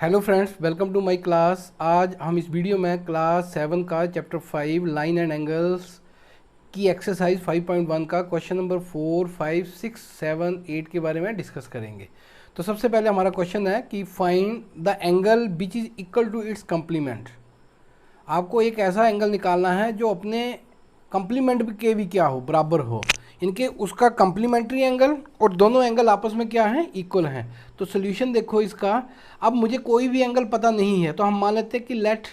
Hello friends, welcome to my class. आज हम इस वीडियो में क्लास 7 का चैप्टर 5 लाइन एंड एंगल्स की एक्सरसाइज 5.1 का क्वेश्चन नंबर 4, 5, 6, 7, 8 के बारे में डिस्कस करेंगे। तो सबसे पहले हमारा क्वेश्चन है कि find the angle which is equal to its complement. आपको एक ऐसा एंगल निकालना है जो अपने कंप्लीमेंट के भी क्या हो, बराबर हो, इनके उसका कंप्लीमेंट्री एंगल, और दोनों एंगल आपस में क्या हैं, इक्वल हैं। तो सोल्यूशन देखो इसका। अब मुझे कोई भी एंगल पता नहीं है तो हम मान लेते हैं कि let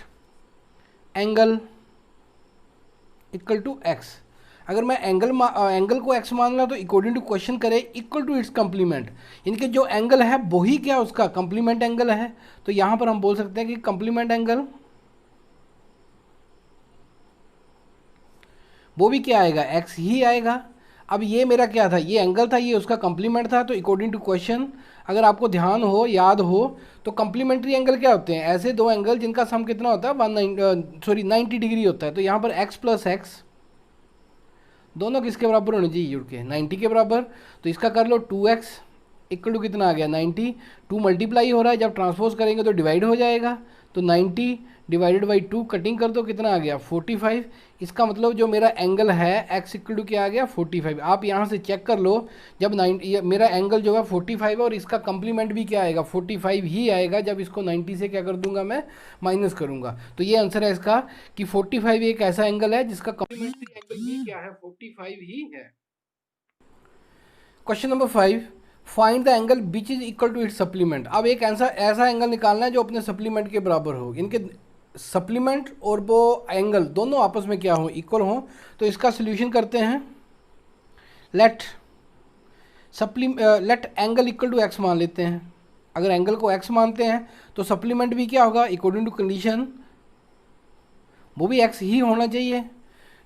angle equal to X. अगर मैं एंगल को एक्स मान रहा तो अकॉर्डिंग टू क्वेश्चन करे इक्वल टू इट्स कंप्लीमेंट, इनके जो एंगल है वही क्या उसका कंप्लीमेंट एंगल है। तो यहाँ पर हम बोल सकते हैं कि कंप्लीमेंट एंगल वो भी क्या आएगा, एक्स ही आएगा। अब ये मेरा क्या था, ये एंगल था, ये उसका कंप्लीमेंट था। तो अकॉर्डिंग टू क्वेश्चन अगर आपको ध्यान हो, याद हो, तो कंप्लीमेंट्री एंगल क्या होते हैं, ऐसे दो एंगल जिनका सम कितना होता है 90 डिग्री होता है। तो यहाँ पर एक्स प्लस एक्स दोनों किसके बराबर होने चाहिए, जुड़ के 90 के बराबर। तो इसका कर लो 2x इक्वल टू कितना आ गया 90। 2 मल्टीप्लाई हो रहा है, जब ट्रांसपोज करेंगे तो डिवाइड हो जाएगा। तो 90 डिवाइडेड बाई 2 कटिंग कर दो, कितना आ गया 45। इसका मतलब जो मेरा एंगल है x इक्वल टू क्या आ गया 45। आप यहाँ से चेक कर लो, जब 90 मेरा एंगल जो है 45 है और इसका कंप्लीमेंट भी क्या आएगा 45 ही आएगा, जब इसको 90 से क्या कर दूंगा मैं, माइनस करूंगा। तो ये आंसर है इसका कि 45 एक ऐसा एंगल है जिसका कंप्लीमेंट्री एंगल भी क्या है 45 ही है। Question number 5, find the angle which is equal to its supplement. अब एक ऐसा एंगल निकालना है जो अपने सप्लीमेंट के बराबर हो, इनके सप्लीमेंट और वो एंगल दोनों आपस में क्या हो, इक्वल हो। तो इसका सोल्यूशन करते हैं। Let let angle equal to X मान लेते हैं। अगर एंगल को एक्स मानते हैं तो सप्लीमेंट भी क्या होगा, अकॉर्डिंग टू कंडीशन वो भी एक्स ही होना चाहिए।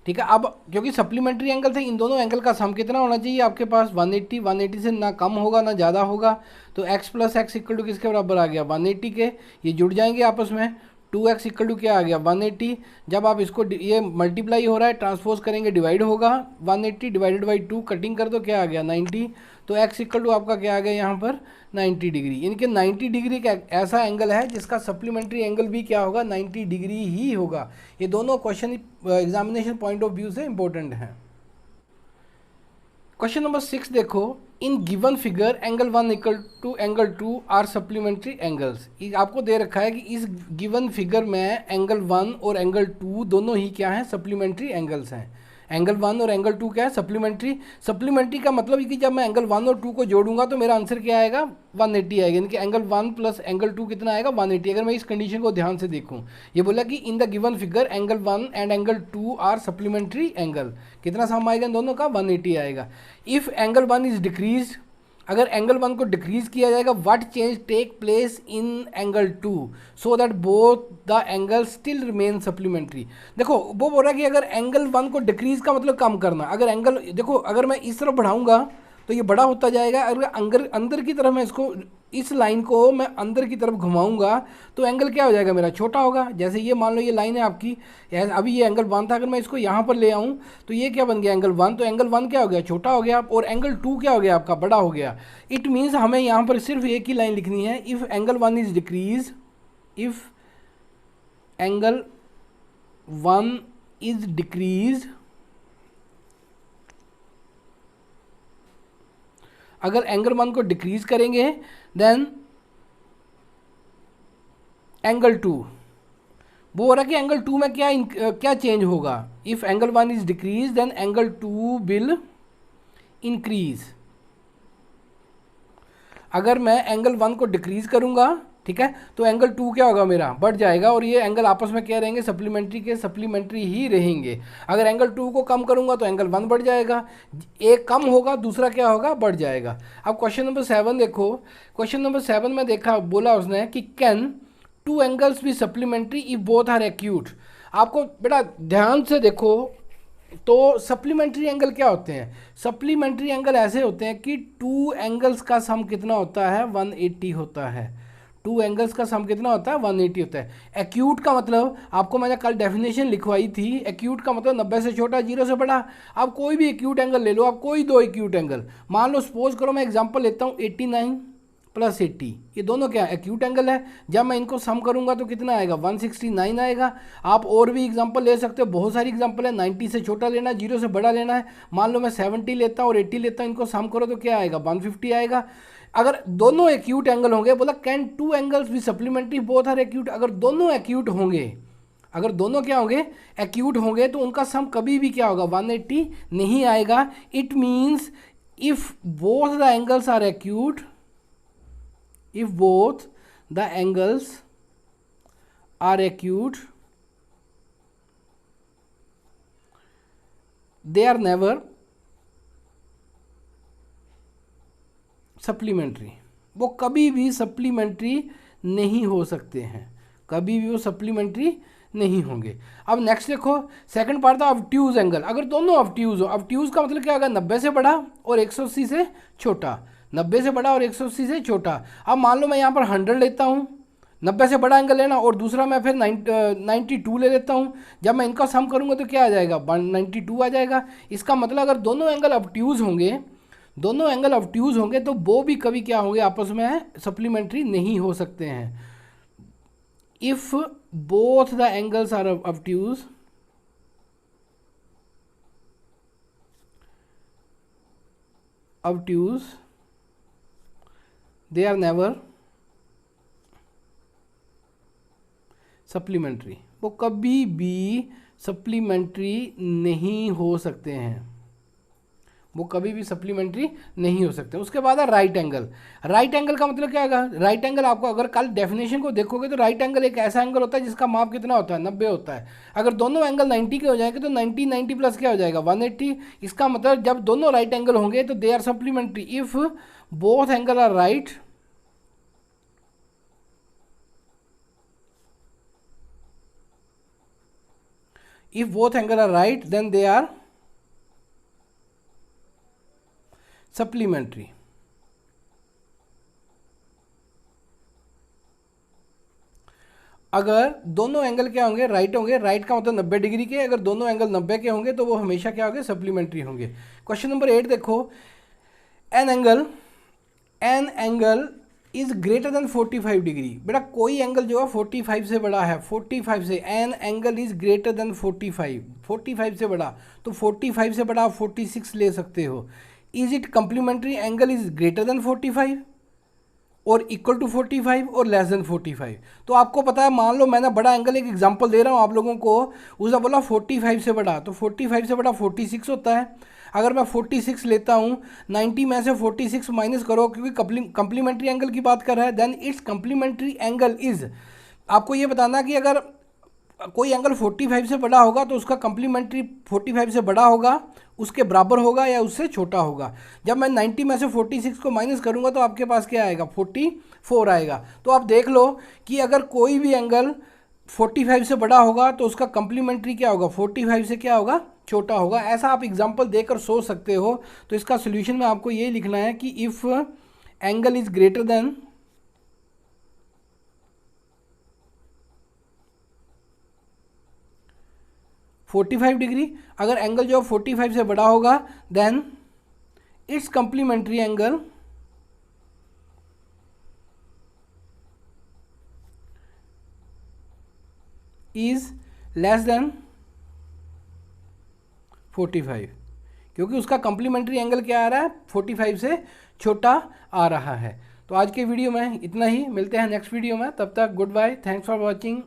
ठीक है, अब क्योंकि सप्लीमेंट्री एंगल थे, इन दोनों एंगल का सम कितना होना चाहिए आपके पास 180। 180 से ना कम होगा ना ज़्यादा होगा। तो x plus X equal to किसके बराबर आ गया 180 के, ये जुड़ जाएंगे आपस में। 2x इक्वल टू क्या आ गया 180। जब आप इसको ये मल्टीप्लाई हो रहा है, ट्रांसपोज करेंगे डिवाइड होगा। 180 डिवाइडेड बाई 2 कटिंग कर दो, क्या आ गया 90। तो x इक्वल टू आपका क्या आ गया यहाँ पर 90 डिग्री। इनके 90 डिग्री का ऐसा एंगल है जिसका सप्लीमेंट्री एंगल भी क्या होगा 90 डिग्री ही होगा। ये दोनों question examination point of view से इंपॉर्टेंट हैं। क्वेश्चन नंबर 6 देखो, in given figure angle 1 equal to angle 2 are supplementary angles. आपको दे रखा है कि इस गिवन फिगर में एंगल 1 और एंगल 2 दोनों ही क्या हैं, सप्लीमेंट्री एंगल्स हैं। एंगल 1 और एंगल 2 क्या है, सप्लीमेंट्री। सप्लीमेंट्री का मतलब है कि जब मैं एंगल 1 और 2 को जोड़ूंगा तो मेरा आंसर क्या आएगा 180 आएगा। यानी कि एंगल 1 प्लस एंगल 2 कितना आएगा 180। अगर मैं इस कंडीशन को ध्यान से देखूं, ये बोला कि in the given figure angle 1 and angle 2 are supplementary angle, कितना सम आएगा इन दोनों का 180 आएगा। इफ़ एंगल 1 इज डिक्रीज, अगर एंगल 1 को डिक्रीज किया जाएगा, what change take place in angle 2 so that both the angle still remain supplementary. देखो वो बोल रहा है कि अगर एंगल 1 को डिक्रीज का मतलब कम करना, अगर एंगल देखो अगर मैं इस तरफ बढ़ाऊंगा तो ये बड़ा होता जाएगा। अगर अंदर अंदर की तरफ मैं इसको, इस लाइन को मैं अंदर की तरफ घुमाऊंगा तो एंगल क्या हो जाएगा मेरा, छोटा होगा। जैसे ये मान लो ये लाइन है आपकी, अभी ये एंगल 1 था, अगर मैं इसको यहाँ पर ले आऊँ तो ये क्या बन गया एंगल 1। तो एंगल 1 क्या हो गया, छोटा हो गया, और एंगल 2 क्या हो गया आपका, बड़ा हो गया। इट मीन्स हमें यहाँ पर सिर्फ एक ही लाइन लिखनी है, if angle 1 is decrease, if angle 1 is decrease, अगर एंगल 1 को डिक्रीज करेंगे देन एंगल 2, वो हो रहा है कि एंगल 2 में क्या चेंज होगा। If angle 1 is decrease then angle 2 will increase. अगर मैं एंगल 1 को डिक्रीज करूंगा, ठीक है, तो एंगल 2 क्या होगा मेरा, बढ़ जाएगा, और ये एंगल आपस में क्या रहेंगे, सप्लीमेंट्री के सप्लीमेंट्री ही रहेंगे। अगर एंगल 2 को कम करूंगा तो एंगल 1 बढ़ जाएगा, एक कम होगा दूसरा क्या होगा, बढ़ जाएगा। अब क्वेश्चन नंबर 7 देखो। क्वेश्चन नंबर 7 में देखा, बोला उसने कि can two angles be supplementary if both are acute. आपको बेटा ध्यान से देखो, तो सप्लीमेंट्री एंगल क्या होते हैं, सप्लीमेंट्री एंगल ऐसे होते हैं कि टू एंगल्स का सम कितना होता है 180 होता है। टू एंगल्स का सम कितना होता है 180 होता है। एक्यूट का मतलब आपको मैंने कल डेफिनेशन लिखवाई थी, एक्यूट का मतलब 90 से छोटा, 0 से बड़ा। आप कोई भी एक्यूट एंगल ले लो, आप कोई दो एक्यूट एंगल मान लो, सपोज करो मैं एग्जांपल लेता हूँ 89 प्लस 80, ये दोनों क्या है, एक्यूट एंगल है। जब मैं इनको सम करूंगा तो कितना आएगा, 169 आएगा। आप और भी एग्जांपल ले सकते हो, बहुत सारी एग्जांपल है। 90 से छोटा लेना है, 0 से बड़ा लेना है। मान लो मैं 70 लेता हूँ और 80 लेता हूँ, इनको सम करो तो क्या आएगा, 150 आएगा। अगर दोनों एक्यूट एंगल होंगे, बोला कैन टू एंगल्स भी सप्लीमेंट्री बोथ आर एक्यूट, अगर दोनों एक्यूट होंगे, अगर दोनों क्या होंगे, एक्यूट होंगे, तो उनका सम कभी भी क्या होगा, 180 नहीं आएगा। It means if both the angles are acute, if both the angles are acute, they are never supplementary, वो कभी भी सप्लीमेंट्री नहीं हो सकते हैं, कभी भी वो सप्लीमेंट्री नहीं होंगे। अब नेक्स्ट देखो, सेकंड पार्ट था ऑब्ट्यूज एंगल। अगर दोनों ऑब्ट्यूज हो, ऑब्ट्यूज का मतलब क्या होगा, 90 से बड़ा और 180 से छोटा, 90 से बड़ा और 180 से छोटा। अब मान लो मैं यहाँ पर 100 लेता हूँ, 90 से बड़ा एंगल लेना, और दूसरा मैं फिर 92 ले लेता हूँ। जब मैं इनका सम करूँगा तो क्या आ जाएगा, 92 आ जाएगा। इसका मतलब अगर दोनों एंगल ऑब्ट्यूज होंगे, दोनों एंगल ऑब्ट्यूज होंगे, तो वो भी कभी क्या होंगे, आपस में सप्लीमेंट्री नहीं हो सकते हैं। If both the angles are obtuse, they are never supplementary, वो कभी भी सप्लीमेंट्री नहीं हो सकते हैं, वो कभी भी सप्लीमेंट्री नहीं हो सकते। उसके बाद है राइट एंगल। राइट एंगल का मतलब क्या होगा, राइट एंगल आपको अगर कल डेफिनेशन को देखोगे तो राइट एंगल एक ऐसा एंगल होता है जिसका माप कितना होता है, 90 होता है। अगर दोनों एंगल 90 के हो जाएंगे तो 90 प्लस क्या हो जाएगा, 180। इसका मतलब जब दोनों राइट एंगल होंगे तो they are supplementary if both angle are right, if both angle are right then they are supplementary। अगर दोनों एंगल क्या होंगे, राइट होंगे, राइट का मतलब 90 डिग्री के, अगर दोनों एंगल 90 के होंगे तो वो हमेशा क्या होंगे, सप्लीमेंट्री होंगे। क्वेश्चन नंबर 8 देखो, an angle is greater than 45 degree. बेटा कोई एंगल जो है 45 से बड़ा है, 45 से, an angle is greater than 45 से बड़ा, तो 45 से बड़ा आप 46 ले सकते हो। Is it complementary, angle is greater than 45 और इक्वल टू 45 और लेस देन 45। तो आपको पता है, मान लो मैंने बड़ा एंगल, एक एग्जांपल दे रहा हूँ आप लोगों को, उसने बोला 45 से बड़ा, तो 45 से बड़ा 46 होता है। अगर मैं 46 लेता हूँ, 90 में से 46 माइनस करो, क्योंकि कंप्लीमेंट्री एंगल की बात कर रहा है, then its complementary angle is, आपको ये बताना कि अगर कोई एंगल 45 से बड़ा होगा तो उसका कंप्लीमेंट्री 45 से बड़ा होगा, उसके बराबर होगा या उससे छोटा होगा। जब मैं 90 में से 46 को माइनस करूंगा तो आपके पास क्या आएगा, 44 आएगा। तो आप देख लो कि अगर कोई भी एंगल 45 से बड़ा होगा तो उसका कंप्लीमेंट्री क्या होगा, 45 से क्या होगा, छोटा होगा। ऐसा आप एग्जाम्पल देकर सोच सकते हो। तो इसका सोल्यूशन में आपको ये लिखना है कि if angle is greater than 45 degree, अगर एंगल जो 45 से बड़ा होगा then its complementary angle is less than 45, क्योंकि उसका कंप्लीमेंट्री एंगल क्या आ रहा है, 45 से छोटा आ रहा है। तो आज के वीडियो में इतना ही, मिलते हैं नेक्स्ट वीडियो में, तब तक good bye, thanks for watching.